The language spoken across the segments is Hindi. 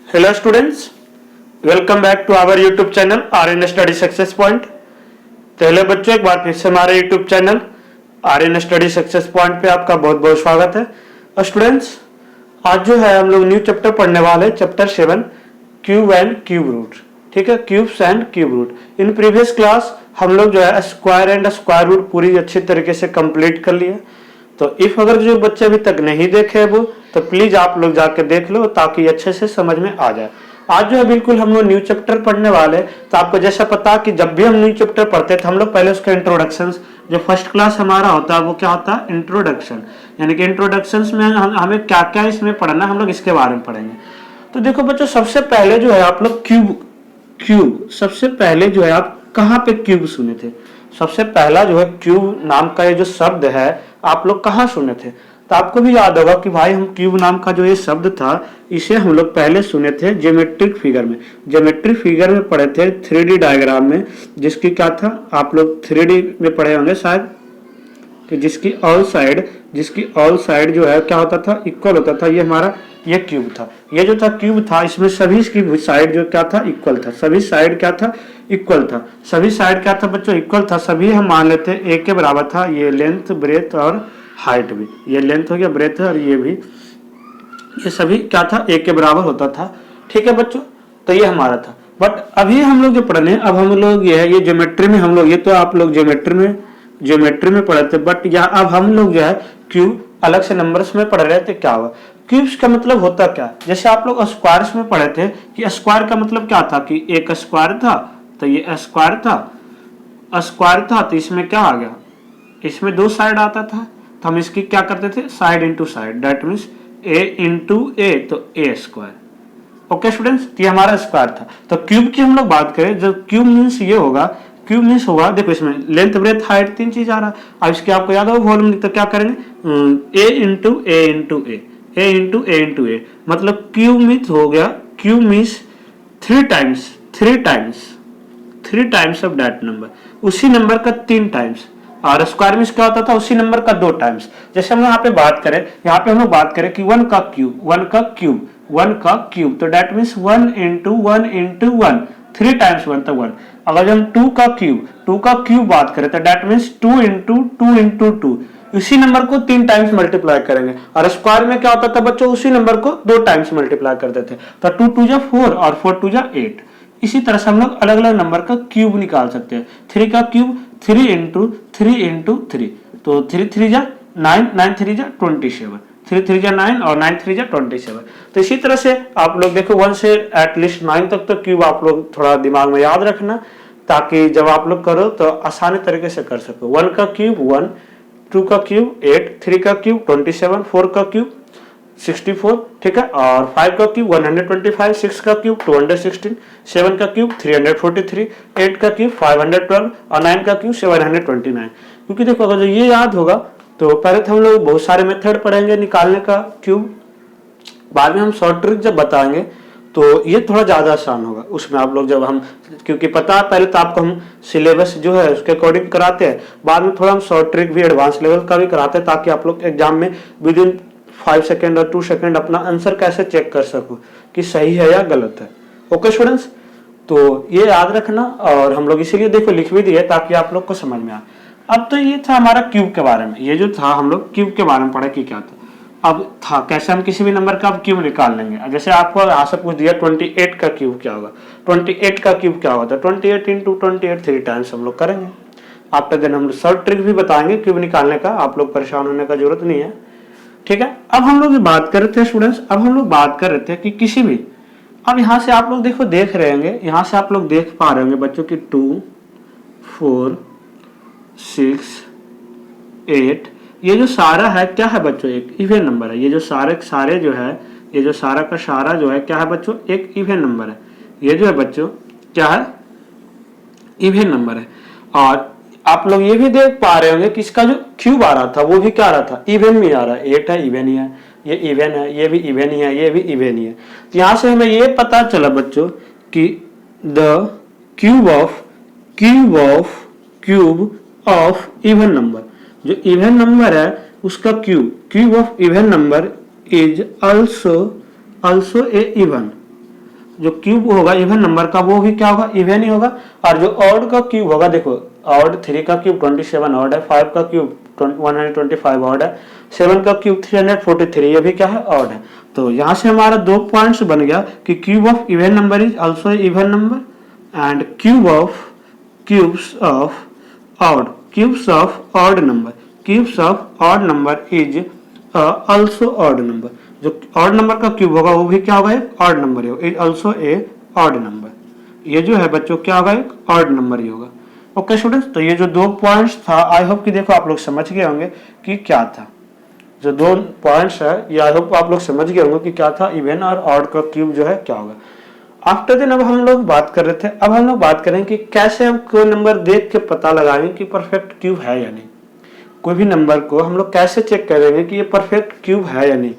Hello students, welcome back to our YouTube channel RN Study Success Point। तो हेलो बच्चों, एक बार फिर से हमारे YouTube channel RN Study Success Point पे आपका बहुत बहुत स्वागत है। और स्टूडेंट्स, आज जो है हम लोग न्यू चैप्टर पढ़ने वाले, chapter 7 cube and cube root. ठीक है, cubes and cube root. In previous class हम लोग जो है स्क्वायर एंड स्क्वायर रूट पूरी अच्छी तरीके से कंप्लीट कर लिए। तो इफ अगर जो बच्चे अभी तक नहीं देखे वो, तो प्लीज आप लोग जाके देख लो ताकि अच्छे से समझ में आ जाए। आज जो है बिल्कुल हम लोग न्यू चैप्टर पढ़ने वाले। तो आपको जैसा पता कि जब भी हम न्यू चैप्टर पढ़ते थे हम लोग पहले उसका इंट्रोडक्शन, जो फर्स्ट क्लास हमारा होता है वो क्या होता है, इंट्रोडक्शन। यानी कि इंट्रोडक्शन में हमें क्या क्या इसमें पढ़ना, हम लोग इसके बारे में पढ़ेंगे। तो देखो बच्चों, सबसे पहले जो है आप लोग क्यूब सबसे पहले जो है आप कहाँ पे क्यूब सुने थे? सबसे पहला जो है क्यूब नाम का ये जो शब्द है आप लोग कहाँ सुने थे? तो आपको भी याद होगा कि भाई हम क्यूब नाम का जो ये शब्द था इसे हम लोग पहले सुने थे ज्योमेट्रिक फिगर में। ज्योमेट्रिक फिगर में पढ़े थे 3D डायग्राम में, जिसकी क्या था, आप लोग 3D में पढ़े होंगे शायद, कि जिसकी ऑल साइड जो है क्या होता था, इक्वल होता था। ये हमारा ये क्यूब था। ये जो था क्यूब था, इसमें सभी की साइड जो क्या था, इक्वल था। सभी साइड क्या था, इक्वल था। सभी साइड क्या था बच्चों, इक्वल था। सभी हम मान लेते हैं एक के बराबर था। ये लेंथ, ब्रेथ और हाइट भी, ये लेंथ हो गया, ब्रेथ और ये भी, ये सभी क्या था, एक के बराबर होता था। ठीक है बच्चों, तो ये हमारा था। बट अभी हम लोग जो पढ़ रहे हैं, अब हम लोग ये है, ये ज्योमेट्री में हम लोग, ये तो आप लोग ज्योमेट्री में पढ़े थे, बट यहाँ अब हम लोग जो है क्यूब अलग से नंबर्स में पढ़ रहे थे। क्या हुआ, क्यूब्स का मतलब होता क्या? जैसे आप लोग स्क्वायर्स में पढ़े थे कि स्क्वायर का मतलब क्या था, कि एक स्क्वायर था तो ये स्क्वायर था तो इसमें क्या आ गया, इसमें दो साइड आता था। तो हम इसकी क्या करते थे, side into side, that means a into a, तो ए स्क्वायर। ओके स्टूडेंट्स, ये हमारा स्क्वायर था। तो क्यूब की हम लोग बात करें, जो क्यूब मीन्स ये होगा, क्यूब मीन्स होगा, देखो इसमें लेंथ, ब्रेथ, हाइट, तीन चीज आ रहा है। अब इसके आपको याद होगा वॉल्यूम, तो क्या करेंगे, ए इंटू ए इंटू ए, ए इंटू ए इंटू ए, मतलब क्यूब मीन्स हो गया, cube means three times of that number, उसी नंबर का 3 टाइम्स। और स्क्वायर मीन्स क्या होता था, उसी नंबर का 2 टाइम्स। जैसे हम यहाँ पे बात करें, हम लोग बात करें कि 1 का क्यूब, तो that means 1 into 1 into 1, 3 times 1 तो 1। अगर हम 2 का क्यूब बात करें तो दैट मीन्स 2 इंटू 2 इंटू 2, इसी नंबर को 3 टाइम्स मल्टीप्लाई करेंगे। और स्क्वायर में क्या होता था बच्चों, उसी नंबर को 2 टाइम्स मल्टीप्लाई करते थे। तो 2 2 जा 4 और 4 2 जा 8। इसी तरह से हम लोग अलग अलग नंबर का क्यूब निकाल सकते हैं। 3 का क्यूब 3 इंटू 3 इंटू 3, तो 3 3 जा 9, 9 3 जा 27, 3 3 जा 9 और 9 3 जा 27। तो इसी तरह से आप लोग देखो 1 से एटलीस्ट 9 तक तो क्यूब आप लोग थोड़ा दिमाग में याद रखना, ताकि जब आप लोग करो तो आसानी तरीके से कर सको। 1 का क्यूब 1, 2 का क्यूब 8, 3 का क्यूब 27, 4 का क्यूब 64, ठीक है, और 5 का क्यूब 125, 6 का क्यूब 216, 7 का क्यूब 343, 8 का क्यूब 512 और 9 का क्यूब 729। क्योंकि देखो अगर ये याद होगा तो पहले तो हम लोग बहुत सारे मेथड पढ़ेंगे निकालने का क्यूब, बाद में हम शॉर्ट ट्रिक जब बताएंगे तो ये थोड़ा ज्यादा आसान होगा। उसमें आप लोग जब हम, क्योंकि पता है पहले तो आपको हम सिलेबस जो है उसके अकॉर्डिंग कराते हैं, बाद में थोड़ा हम शॉर्ट ट्रिक भी एडवांस लेवल का भी कराते हैं, ताकि आप लोग एग्जाम में विद इन 5 सेकेंड और 2 सेकेंड अपना आंसर कैसे चेक कर सको कि सही है या गलत है। ओके स्टूडेंट्स, तो ये याद रखना, और हम लोग इसीलिए देखो लिख भी दिए ताकि आप लोग को समझ में आए। अब तो ये था हमारा क्यूब के बारे में, ये जो था हम लोग क्यूब के बारे में पढ़े कि क्या था। अब था कैसे हम किसी भी नंबर का क्यूब निकाल लेंगे। जैसे आपको यहाँ से पूछ दिया 28 का क्यूब क्या होगा, 28 का क्यूब क्या होता है, 28 इंटू 28 3 टाइम्स हम लोग करेंगे। आफ्टर देन हम शॉर्ट ट्रिक भी बताएंगे क्यूब निकालने का, आप लोग परेशान होने का जरूरत नहीं है। ठीक है, अब हम लोग बात कर रहे थे स्टूडेंट्स, अब हम लोग बात कर रहे थे कि किसी भी, अब यहाँ से आप लोग देखो देख रहे होंगे, यहाँ से आप लोग देख पा रहे होंगे बच्चों की 2 4 6 8, ये जो सारा है क्या है बच्चों, एक इवन नंबर है। ये जो सारे जो है, ये जो सारा का सारा जो है क्या है बच्चों, एक इवन नंबर है। ये जो है बच्चों क्या है, इवन नंबर है। और आप लोग ये भी देख पा रहे होंगे कि इसका जो क्यूब आ रहा था वो भी क्या आ रहा था, इवन में आ रहा है। 8 है, इवन ही है, ये इवन है, ये भी इवन ही है, ये भी इवन ही है। तो यहाँ से हमें ये पता चला बच्चों कि the cube of even number, जो इवन नंबर है उसका cube of even number is also a even. जो क्यूब होगा इवन नंबर का वो भी क्या होगा, इवन ही होगा। और जो ऑड का क्यूब होगा, देखो ऑड 3 का क्यूब 27 ऑड है, 5 का क्यूब 125 ऑड है, 7 का क्यूब 343, ये भी क्या है, ऑड है। तो यहाँ से हमारा 2 पॉइंट्स बन गया कि cube of even number is also even number and cubes of odd number is also odd number. जो ऑड नंबर का क्यूब होगा वो भी क्या होगा, एक ऑड नंबर ही होगा, is also a odd number. ये जो है बच्चों क्या होगा, एक ऑड नंबर ही होगा। ओके स्टूडेंट्स, तो ये जो 2 पॉइंट्स था आई होप कि देखो आप लोग समझ गए होंगे कि क्या था। जो 2 पॉइंट्स है ये आई होप आप लोग समझ गए होंगे कि क्या था, इवन और ऑड का क्यूब जो है क्या होगा। आफ्टर देन अब हम लोग बात कर रहे थे, अब हम लोग बात करें कि कैसे हम कोई नंबर देख के पता लगाएंगे कि परफेक्ट क्यूब है या नहीं। कोई भी नंबर को हम लोग कैसे चेक करेंगे कि ये परफेक्ट क्यूब है या नहीं।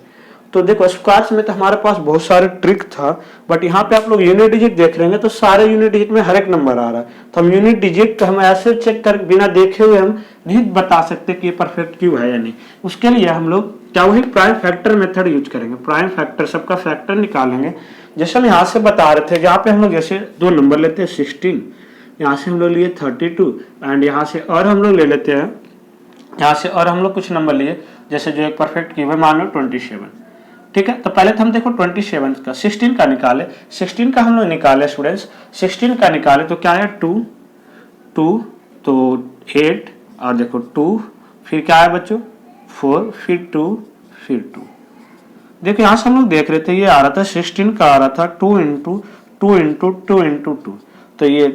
तो देखो स्क्वायर्स में तो हमारे पास बहुत सारे ट्रिक था, बट यहाँ पे आप लोग यूनिट डिजिट देख रहे हैं तो सारे यूनिट डिजिट में हर एक नंबर आ रहा है। तो हम यूनिट डिजिट हम ऐसे चेक कर बिना देखे हुए हम नहीं बता सकते कि ये परफेक्ट क्यूब है या नहीं। उसके लिए हम लोग क्या वही प्राइम फैक्टर मेथड यूज करेंगे। प्राइम फैक्टर सबका फैक्टर निकालेंगे। जैसे हम यहाँ से बता रहे थे, जहाँ पे हम लोग जैसे 2 नंबर लेते हैं 16, यहाँ से हम लोग लिए 32 एंड यहाँ से और हम लोग ले लेते हैं, यहाँ से और हम लोग कुछ नंबर लिए, जैसे जो एक परफेक्ट क्यूब है मान लो 27, ठीक है। तो पहले तो हम देखो 27 का 16 का निकाले, 16 का हम लोग निकाले स्टूडेंट्स, 16 का निकाले तो क्या है 2 तो 8 और देखो 2 फिर क्या है बच्चों 4 फिर 2 फिर 2। देखो यहाँ से हम लोग देख रहे थे ये आ रहा था 16 का आ रहा था 2 इंटू 2 इंटू 2 इंटू 2। तो ये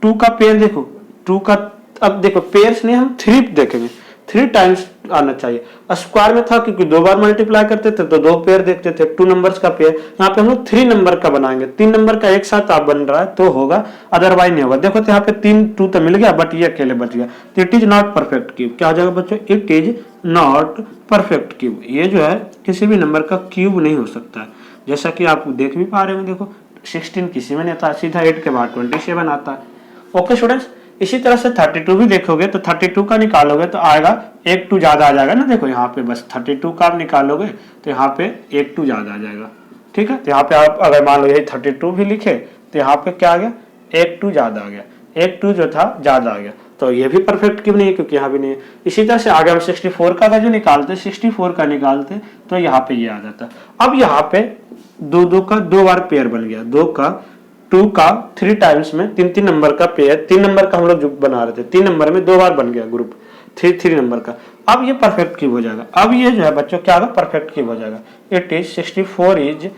2 का पेयर देखो 2 का, अब देखो पेयर्स नहीं हम 3 देखेंगे, 3 टाइम्स आना चाहिए। स्क्वायर में था क्योंकि 2 बार मल्टीप्लाई करते थे तो 2 पेयर देखते थे, 2 नंबर्स का पेयर। यहाँ पे हम लोग 3 नंबर का बनाएंगे, 3 नंबर का एक साथ आप बन रहा है तो होगा, अदरवाइज नहीं होगा। देखो तो यहाँ पे 3 2 तो मिल गया बट ये अकेले बच गया, तो it is not perfect cube. क्या हो जाएगा बच्चों, it is not perfect cube. ये जो है किसी भी नंबर का क्यूब नहीं हो सकता है। जैसा कि आप देख भी पा रहे हो, देखो 16 किसी में नहीं आता, सीधा 8 के बाद 27 आता है। ओके स्टूडेंट्स, इसी तरह से 32 भी देखोगे तो 32 का निकालोगे तो आएगा 1 2 ज्यादा आ जाएगा ना। देखो यहाँ पे बस 32 का आप निकालोगे तो यहाँ पे 1 2 ज्यादा आ जाएगा, ठीक है। तो यहाँ पे आप अगर मान लो यही 32 भी लिखे तो यहाँ पे क्या आ गया 1 2 ज्यादा आ गया, 1 2 जो था ज्यादा आ गया, तो ये भी परफेक्ट क्यों नहीं है क्योंकि यहाँ भी नहीं है। इसी तरह से आगे हम 64 का जो निकालते 64 का निकालते तो यहाँ पे ये आ जाता। अब यहाँ पे 2 2 का 2 बार पेयर बन गया, 2 का 3 टाइम्स में 3 3 नंबर का पेयर, 3 नंबर का हम लोग जो बना रहे थे 3 नंबर में 2 बार बन गया ग्रुप 3 3 नंबर का। अब ये परफेक्ट क्यूब हो जाएगा। अब ये जो है बच्चों क्या होगा, परफेक्ट क्यूब हो जाएगा। It is 64 is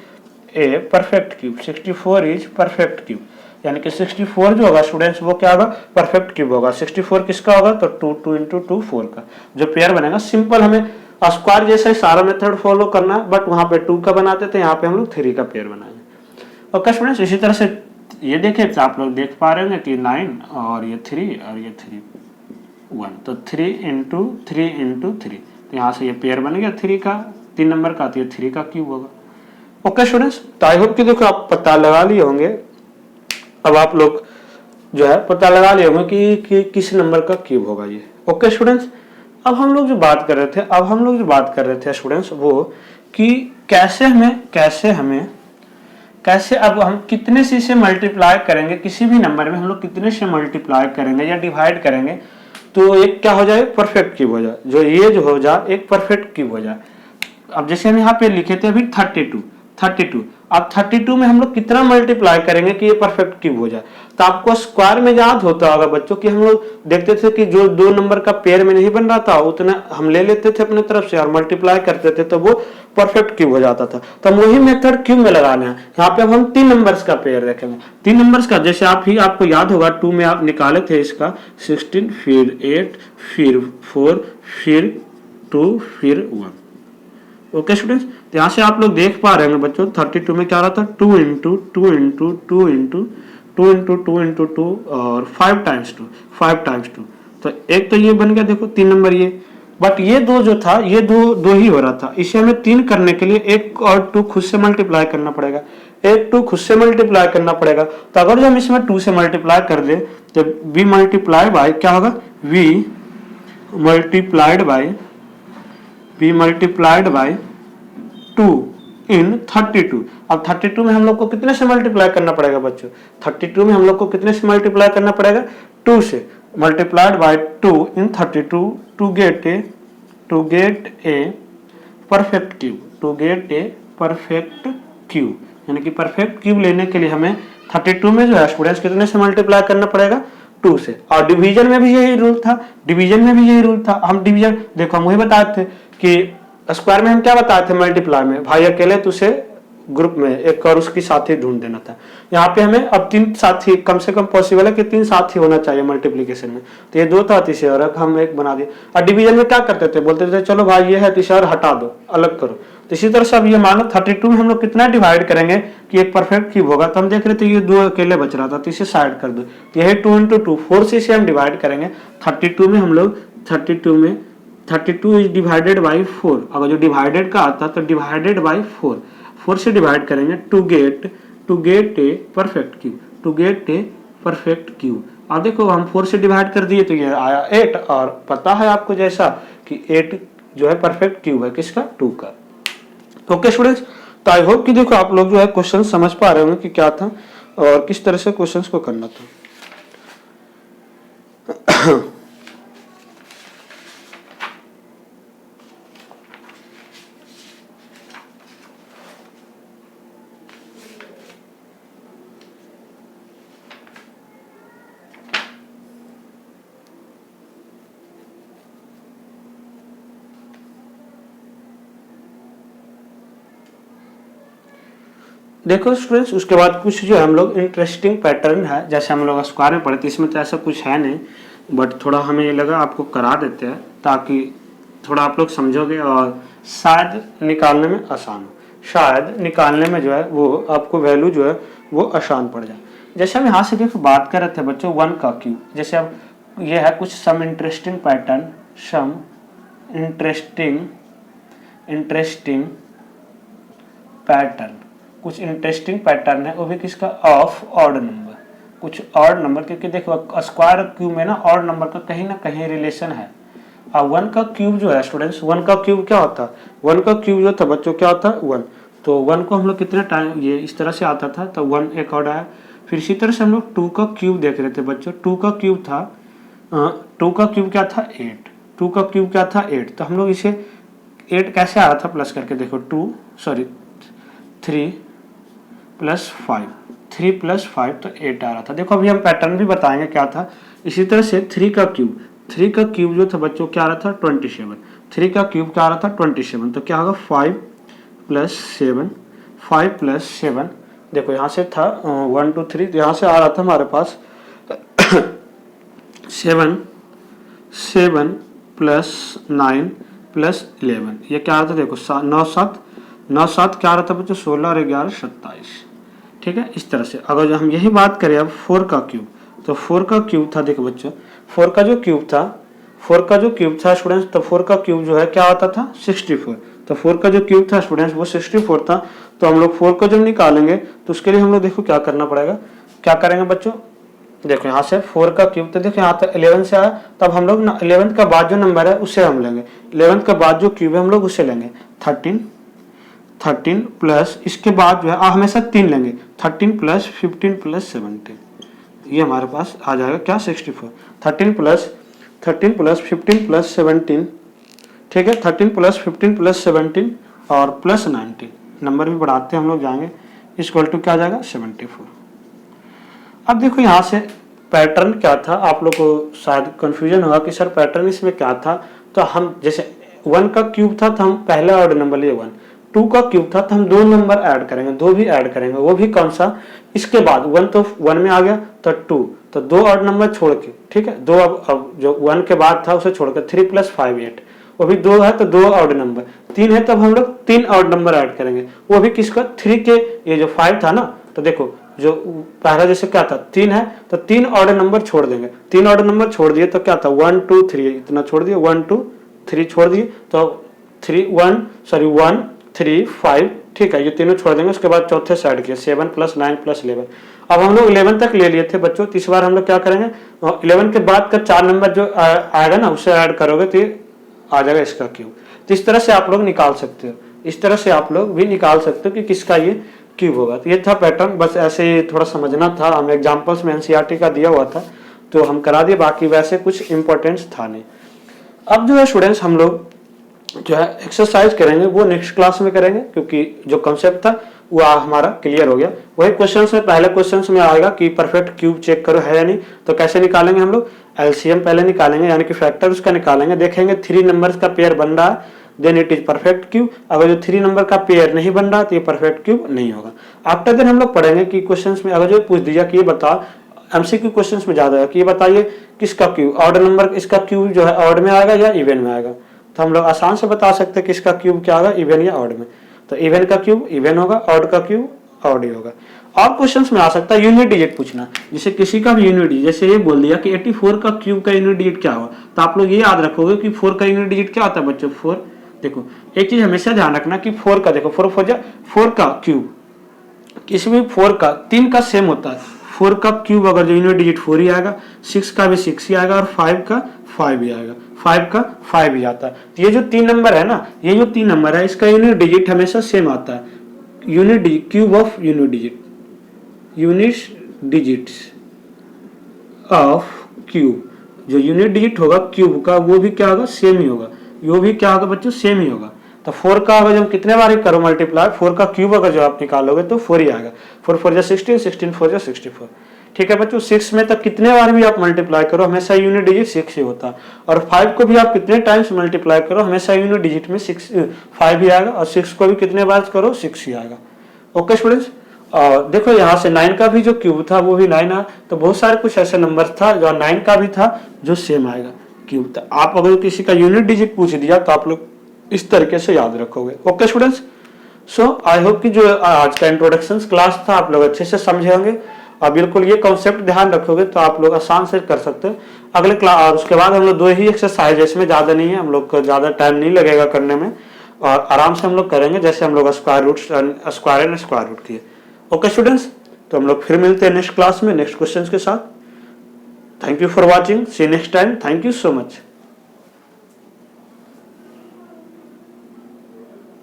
a perfect cube, 64 is perfect cube, यानी कि 64 जो होगा स्टूडेंट्स वो क्या होगा, परफेक्ट क्यूब होगा। 64 किसका होगा तो 2 2 इंटू 2 4 का जो पेयर बनेगा। सिंपल हमें स्क्वायर जैसा सारा मेथड फॉलो करना है, बट वहां पे 2 का बनाते थे, यहाँ पे हम लोग 3 का पेयर बनाएंगे। ओके स्टूडेंट्स, इसी तरह से ये देखें तो आप लोग देख पा रहे हैं कि 9 और ये 3 और ये 3 1, तो 3 इंटू 3, तो यहाँ से ये पेयर बन गया 3 का, 3 नंबर का, तो ये 3 का क्यूब होगा। ओके स्टूडेंट्स, तो आई होप कि देखो आप पता लगा लिए होंगे। अब आप लोग जो है पता लगा लिए होंगे कि किस नंबर का क्यूब होगा ये। ओके स्टूडेंट्स, अब हम लोग जो बात कर रहे थे स्टूडेंट्स वो कि कैसे अब हम कितने से मल्टीप्लाई करेंगे, किसी भी नंबर में हम लोग कितने से मल्टीप्लाई करेंगे या डिवाइड करेंगे तो एक क्या हो जाए, परफेक्ट क्यूब हो जाए। जो ये जो हो जाए एक परफेक्ट क्यूब हो जाए। अब जैसे हम यहाँ पे लिखे थे अभी 32, अब 32 में हम लोग कितना मल्टीप्लाई करेंगे कि ये परफेक्ट क्यूब हो जाए। तो आपको स्क्वायर में याद होता होगा बच्चों कि हम लोग देखते थे कि जो 2 नंबर का पेयर में नहीं बन रहा था उतना हम ले लेते थे अपने तरफ से और मल्टीप्लाई करते थे तो वो परफेक्ट क्यूब हो जाता था। तो हम वही मेथड क्यूब में लगाना है। यहाँ पे अब हम 3 नंबर्स का पेयर देखेंगे, 3 नंबर्स का। जैसे आपको याद होगा 2 में आप निकाले थे इसका 16 फिर 8 फिर 4 फिर 2 फिर 1। ओके स्टूडेंट्स, तो यहाँ से आप लोग देख पा रहे हैं बच्चों 32 में क्या रहा था 2 into 2 into 2 into 2 into 2 into 2 और 5 टाइम्स 2। तो एक तो ये बन गया देखो 3 नंबर ये, बट ये 2 जो था ये दो ही हो रहा था। इसे हमें 3 करने के लिए 1 और 2 खुद से मल्टीप्लाई करना पड़ेगा, 1 2 खुद से मल्टीप्लाई करना पड़ेगा। तो अगर जो हम इसमें 2 से मल्टीप्लाई कर दे तो v मल्टीप्लाई बाय क्या होगा, v मल्टीप्लाइड बाय 2 इन 32। अब 32 में हम लोग को कितने से मल्टीप्लाई करना पड़ेगा बच्चों? 32 में हम लोग को कितने से मल्टीप्लाई करना पड़ेगा? 2 से। Multiplied by 2 in 32 to get a perfect cube, to get a perfect cube. यानी कि परफेक्ट क्यूब लेने के लिए हमें 32 में जो है स्टूडेंट्स कितने से मल्टीप्लाई करना पड़ेगा? 2 से। और डिवीजन में भी यही रूल था, डिवीजन में भी यही रूल था। हम डिवीजन देखो हम वही बताए थे कि स्क्वायर में हम क्या बताए थे मल्टीप्लाई में, भाई अकेले तुझे ग्रुप में एक और उसकी साथी ढूंढ देना था। यहाँ पे हमें अब 3 साथी कम से कम पॉसिबल है कि 3 साथी होना चाहिए मल्टीप्लीकेशन में, तो ये 2 था तीसरे और हम एक बना दिए। और डिवीजन में क्या करते थे, बोलते थे चलो भाई ये है तीसरा और हटा दो, अलग करो। तो इसी तरह से अब ये मानो 32 में हम लोग कितना डिवाइड करेंगे कि एक परफेक्ट क्यूब होगा, तो हम देख रहे थे ये 2 अकेले बच रहा था, तो इसे साइड कर दो। तो यही 2 × 2 4 से इसे हम डिवाइड करेंगे। 32 में हम लोग 32 इज डिवाइडेड बाई 4। अगर जो डिवाइडेड का आता तो डिवाइडेड बाई 4 से डिवाइड करेंगे to get a perfect cube, to get a perfect cube. अब देखो हम 4 से डिवाइड कर दिए तो ये आया 8, और पता है आपको जैसा कि 8 जो है परफेक्ट क्यूब है किसका? 2 का। ओके स्टूडेंट्स, तो आई होप कि देखो आप लोग जो है क्वेश्चन समझ पा रहे होंगे कि क्या था और किस तरह से क्वेश्चंस को करना था। देखो स्टूडेंट्स, उसके बाद कुछ जो हम लोग इंटरेस्टिंग पैटर्न है, जैसे हम लोग स्क्वायर में पढ़े थे, इसमें तो ऐसा कुछ है नहीं, बट थोड़ा हमें ये लगा आपको करा देते हैं ताकि थोड़ा आप लोग समझोगे और शायद निकालने में आसान हो, शायद निकालने में जो है वो आपको वैल्यू जो है वो आसान पड़ जाए। जैसे हम यहाँ से देखो बात कर रहे थे बच्चों 1 का क्यूब, जैसे अब ये है कुछ some interesting pattern, some interesting pattern, कुछ इंटरेस्टिंग पैटर्न है, वो भी किसका? ऑफ ऑड नंबर, कुछ ऑड नंबर, क्योंकि देखो स्क्वायर क्यूब में ना ऑड नंबर का कहीं ना कहीं रिलेशन है। अब 1 का क्यूब जो है स्टूडेंट्स, 1 का क्यूब क्या होता है? 1 का क्यूब जो था बच्चों क्या होता है? 1। तो 1 को हम लोग कितने टाइम ये इस तरह से आता था, तो 1 एक और आया। फिर इसी तरह से हम लोग 2 का क्यूब देख रहे थे बच्चों, 2 का क्यूब था 2 का क्यूब क्या था? 8। 2 का क्यूब क्या था? 8। तो हम लोग इसे 8 कैसे आ रहा था प्लस करके, देखो 3 + 5, 3 + 5 तो 8 आ रहा था। देखो अभी हम पैटर्न भी बताएंगे क्या था। इसी तरह से 3 का क्यूब जो था बच्चों क्या आ रहा था? 27। 3 का क्यूब क्या आ रहा था? 27। तो क्या होगा? 5 + 7, देखो यहाँ से था 1 2 3, तो यहाँ से आ रहा था हमारे पास 7 + 9 + 11, ये क्या आ रहा था? देखो 9 7 क्या आ रहा था बच्चों? 16 और 11 27। ठीक है, इस तरह से। अगर जो हम यही बात करें अब 4 का क्यूब, तो 4 का क्यूब था, देखो बच्चों 4 का जो क्यूब था स्टूडेंट्स, तो 4 का क्यूब जो है क्या आता था? 64। तो 4 का जो क्यूब था स्टूडेंट्स वो 64 था। तो हम लोग 4 को जब निकालेंगे तो उसके लिए हम लोग देखो क्या करना पड़ेगा, क्या करेंगे बच्चों? देखो यहाँ से 4 का क्यूब, तो देखो यहाँ तक 11 से आया, तब हम लोग 11th का बाद जो नंबर है उसे हम लेंगे, 11th का बाद जो क्यूब है हम लोग उसे लेंगे। 13 प्लस इसके बाद जो है हमेशा 3 लेंगे, 13 + 15 + 17, ये हमारे पास आ जाएगा क्या? 64। 13 + 15 + 17, ठीक है, 13 + 15 + 17 और प्लस 19, नंबर भी बढ़ाते हम लोग जाएंगे, इक्वल टू क्या आ जाएगा? 74। अब देखो यहाँ से पैटर्न क्या था, आप लोग को शायद कंफ्यूजन होगा कि सर पैटर्न इसमें क्या था। तो हम जैसे 1 का क्यूब था तो हम पहला ऑर्डर नंबर लिए 1, 2 का क्यूब था तो हम 2 नंबर ऐड करेंगे, 2 भी ऐड करेंगे, वो भी कौन सा? इसके बाद 1 तो 1 में आ गया, तो 2, तो 2 ऑड नंबर छोड़ के, ठीक है, 2 अब जो 1 के बाद था उसे छोड़ के 3 + 5 8, वो भी 2 है तो 2 ऑड नंबर, 3 है तब हम लोग 3 ऑड नंबर ऐड करेंगे, वो भी किसका? 3 के, ये जो 5 था ना, तो देखो जो पहला जैसे क्या था 3 है तो 3 ऑर्डर नंबर छोड़ देंगे, 3 ऑर्डर नंबर छोड़ दिए तो क्या था? 1 2 3 इतना छोड़ दिए, 1 2 3 छोड़ दिए, तो 1 3 5, ठीक है, ये तीनों छोड़ देंगे। उसके बाद चौथे से ऐड किया 7 + 9 + 11। अब हम लोग 11 तक ले लिए थे बच्चों, तो इस बार हम लोग क्या करेंगे? 11 के बाद का 4 नंबर जो आएगा ना उसे ऐड करोगे तो आ जाएगा इसका क्यूब। तो इस तरह से आप लोग निकाल सकते हो। इस तरह से आप लोग भी निकाल सकते हो कि किसका ये क्यूब होगा। तो ये था पैटर्न, बस ऐसे थोड़ा समझना था। हम एग्जाम्पल्स में एनसीईआरटी का दिया हुआ था तो हम करा दिए, बाकी वैसे कुछ इंपॉर्टेंस था नहीं। अब जो है स्टूडेंट्स हम लोग जो है एक्सरसाइज करेंगे वो नेक्स्ट क्लास में करेंगे, क्योंकि जो कंसेप्ट था वो हमारा क्लियर हो गया। वही क्वेश्चन में पहले क्वेश्चन में आएगा कि परफेक्ट क्यूब चेक करो है या नहीं, तो कैसे निकालेंगे हम लोग, एलसीएम पहले निकालेंगे यानी कि फैक्टर उसका निकालेंगे, देखेंगे 3 नंबर्स का पेयर बन रहा है then it is perfect cube. अगर जो 3 नंबर का पेयर नहीं बन रहा तो ये परफेक्ट क्यूब नहीं होगा। आफ्टर देन हम लोग पढ़ेंगे कि क्वेश्चन में अगर जो पूछ दिया कि ये बता, एमसीक्यू क्वेश्चन में ज्यादा है कि ये बताइए किसका क्यूब ऑड नंबर, इसका क्यूब जो है ऑड में आएगा या इवन में आएगा, तो हम लोग आसान से बता सकते हैं कि इसका क्यूब क्या होगा, इवन या ऑड में। तो इवन का क्यूब इवन होगा, ऑड का क्यूब ऑड ही होगा। और क्वेश्चंस में आ सकता है यूनिट डिजिट पूछना, जैसे किसी का भी यूनिट डिजिट, जैसे ये बोल दिया कि 84 का क्यूब का यूनिट डिजिट क्या होगा, तो आप लोग ये याद रखोगे कि 4 का यूनिट डिजिट क्या होता है बच्चों, 4। देखो एक चीज हमेशा ध्यान रखना कि 4 का, देखो 4 का क्यूब, किसी भी 4 का 3 का सेम होता है। 4 का क्यूब अगर जो यूनिट डिजिट 4 ही आएगा, 6 का भी 6 ही आएगा और 5 का 5 ही आएगा, 5 का 5 ही आता है। तो ये जो 3 नंबर है ना, ये जो 3 नंबर है इसका यूनिट डिजिट हमेशा सेम आता है। Unit digit, cube of unit digit, unit digits of cube, जो यूनिट डिजिट होगा क्यूब का वो भी क्या होगा, सेम ही होगा। वो भी क्या होगा बच्चों, सेम ही होगा। तो 4 का अगर जब कितने बार करो मल्टीप्लाई, 4 का क्यूब अगर जो आप निकालोगे तो 4 ही आएगा। 4 4 16, 16 4 64। ठीक है बच्चों, 6 में तक कितने बार भी आप मल्टीप्लाई करो हमेशा यूनिट डिजिट 6 ही होता है। और 5 को भी आप कितने टाइम्स मल्टीप्लाई करो हमेशा यूनिट डिजिट में 5 ही आएगा, और 6 को भी कितने बार करो 6 ही आएगा। ओके स्टूडेंट्स, और देखो यहाँ से 9 का भी जो क्यूब था वो भी 9 आया। तो बहुत सारे कुछ ऐसे नंबर था जो 9 का भी था जो सेम आएगा क्यूब। तो आप अगर किसी का यूनिट डिजिट पूछ दिया तो आप लोग इस तरीके से याद रखोगे। Okay students, so I hope कि जो आज का इंट्रोडक्शन क्लास था आप लोग अच्छे से समझे होंगे और बिल्कुल ये कॉन्सेप्ट ध्यान रखोगे तो आप लोग आसान से कर सकते हो। अगले क्लास और उसके बाद हम लोग 2 ही एक्सरसाइज, इसमें ज्यादा नहीं है, हम लोग को ज्यादा टाइम नहीं लगेगा करने में और आराम से हम लोग करेंगे, जैसे हम लोग स्क्वायर एंड स्क्वायर रूट किए। ओके स्टूडेंट्स, तो हम लोग फिर मिलते हैं नेक्स्ट क्लास में नेक्स्ट क्वेश्चन के साथ। Thank you for watching, see next time, thank you so much.